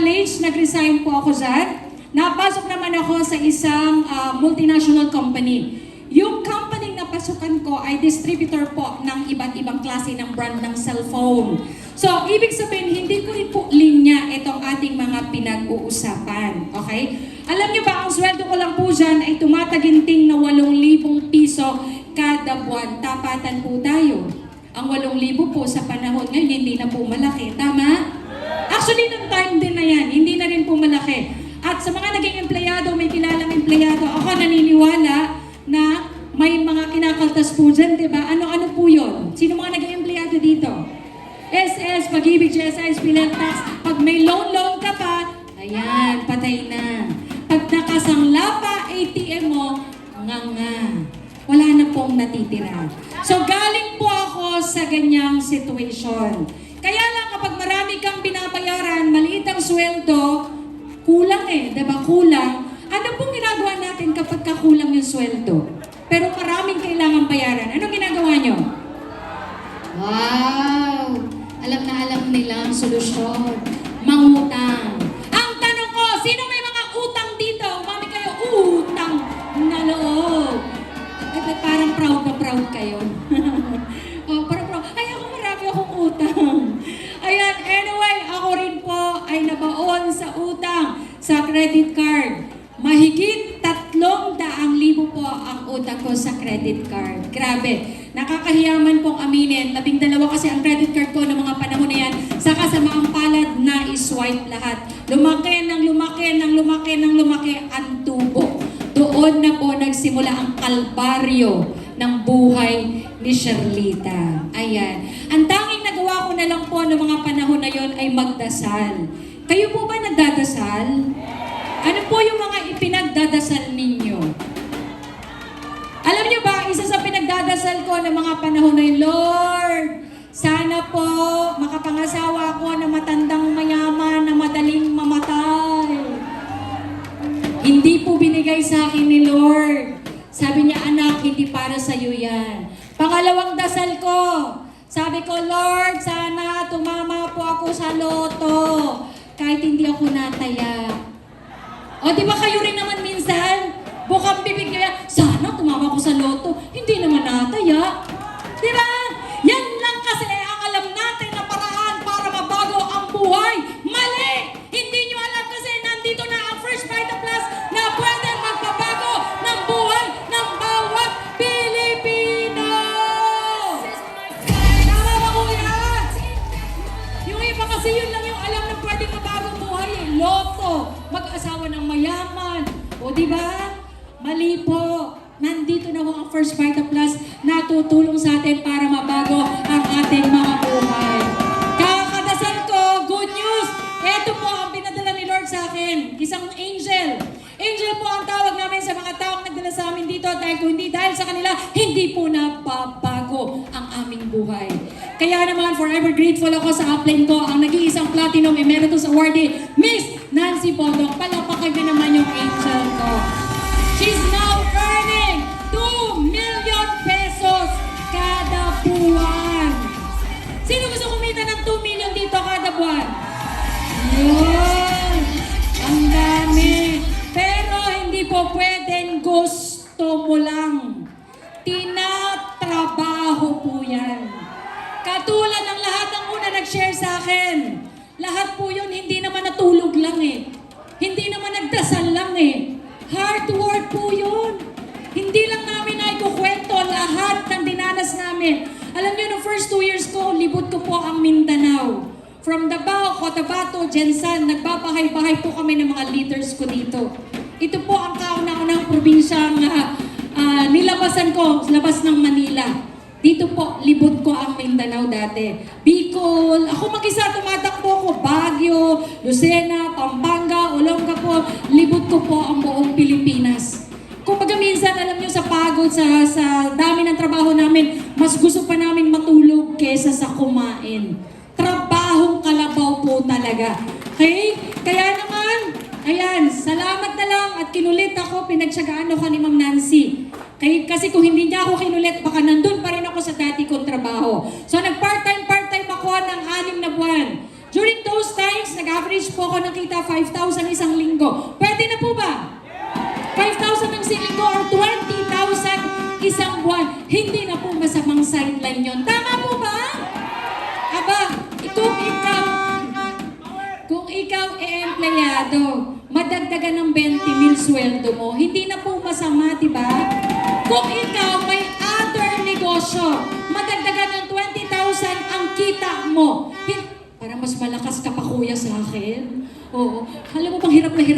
college, nag-resign po ako dyan. Napasok naman ako sa isang multinational company. Yung company na pasukan ko ay distributor po ng iba't ibang klase ng brand ng cellphone. So, ibig sabihin, hindi ko rin po linya itong ating mga pinag-uusapan. Okay? Alam niyo ba, ang sweldo ko lang po dyan ay tumataginting na 8,000 piso kada buwan. Tapatan po tayo. Ang 8,000 po sa panahon ngayon, hindi na po malaki. Tama? Actually, nung time din na yan, hindi na rin po malaki. At sa mga naging empleyado, may kilalang empleyado, ako naniniwala na may mga kinakaltas po dyan, di ba? Ano-ano po yun? Sino mga naging empleyado dito? SS, Pag-ibig, GSIS, Pineltax. Pag may loan ka pa, ayan, patay na. Pag nakasangla pa ATM mo, nga. Wala na pong natitira. So galing po ako sa ganyang situation. Kaya lang kapag marami kang binabayaran, maliit ang sweldo, kulang eh, di ba? Kulang. Ano pong ginagawa natin kapag kakulang yung sweldo? Pero maraming kailangan bayaran. Anong ginagawa nyo? Wow! Alam na alam nila ang solusyon. Mangutang. Ang tanong ko, sino may mga utang dito? Umami kayo, utang na loob. Ay, parang proud na proud kayo. Oh, parang proud. Ay, ako marami akong utang. Ayan, anyway, ako rin po ay nabaon sa utang sa credit card. Mahigit 300,000 po ang utang ko sa credit card. Grabe. Nakakahiyaman pong aminin. 12 kasi ang credit card ko ng mga panahon na yan. Saka sa mga palad na iswipe lahat. Lumaki ang tubo. Doon na po nagsimula ang kalbaryo ng buhay ni Sherlita. Ayan. Ang tanging nagawa ko na lang po ng mga panahon na yon ay magdasal. Kayo po ba nagdadasal? Ano po yung mga ipinagdadasal ninyo? Alam niyo ba, isa sa pinagdadasal ko ng mga panahon na yun, Lord, sana po makapangasawa ako na matandang mayaman na madaling mamatay. Hindi po binigay sa akin ni Lord. Sabi niya, anak, hindi para sa iyo yan. Pangalawang dasal ko, sabi ko, Lord, sana tumama po ako sa loto kahit hindi ako nataya. O, di ba kayo rin naman minsan? Bukang bibig kaya, sana tumama ko sa loto. Hindi naman nataya. Di ba? Yan lang kasi ang alam natin na paraan para mabago ang buhay. Mali! Hindi nyo alam kasi nandito na ang First Vita Plus na pwede magpabago ng buhay ng bawat Pilipino! Tama ba kuya? Yung iba kasi yun lang yung alam na pwede mabago buhay. Loto! Mag-asawa ng mayaman. O diba? Mali po. Nandito na ho ang First Vita Plus na tutulong sa atin para mabago ang ating mga buhay. Kakadasal ko, good news! Ito po ang pinadala ni Lord sa akin. Isang angel. Angel po ang tawag namin sa mga taong nagdala sa amin dito dahil kung hindi dahil sa kanila, hindi po nababago ang aming buhay. Kaya naman, forever grateful ako sa upline ko, ang nag-iisang Platinum Emeritus Awardee, Miss Nancy Podong. Palapakan niyo naman yung angel ko. She's now earning 2 million pesos kada buwan. Sino gusto kumita ng 2 million dito kada buwan? Yun! Ang dami! Pero hindi po pwedeng gusto mo lang. Tinatrabaho po yan. Katulad ng lahat ng una nag-share sa akin. Lahat po yun, hindi naman natulog lang eh. Hindi naman nagdasal lang eh. Hard work po yun. Hindi lang namin na ikukwento lahat ng dinanas namin. Alam niyo, no first 2 years ko, libot ko po ang Mindanao. From Davao, Cotabato, Jensan, nagbabahay-bahay po kami ng mga leaders ko dito. Ito po ang kauna-unang probinsyang nilabasan ko, labas ng Manila. Dito po, libot ko ang Mindanao dati. Bicol, ako mag-isa tumatakbo ko, Baguio, Lucena, Pampanga, Olongapo, libot ko po ang buong Pilipinas. Kung minsan, alam nyo, sa pagod, sa dami ng trabaho namin, mas gusto pa namin matulog kesa sa kumain. Trabahong kalabaw po talaga. Okay? Kaya naman, ayan, salamat na lang at kinulit ako, pinagtsagaan ako ni Ma'am Nancy. Kasi kung hindi niya ako kinulit, baka nandun pa rin ako sa dati kong trabaho. So nag-part-time ako ng 6 na buwan. During those times, nag-average nag-average po ako ng kita 5,000 isang linggo. Pwede na po ba? 5,000 ng isang linggo or 20,000 isang buwan. Hindi na po masamang sideline yun. Tama po ba? Aba, kung ikaw empleyado, madagdagan ng 20,000 sweldo mo, hindi na po masama, diba? Kung ikaw may other negosyo, madagdagan ng 20,000 ang kita mo. Parang mas malakas ka pa kuya sa akin. Oo. Alam mo bang hirap na hirap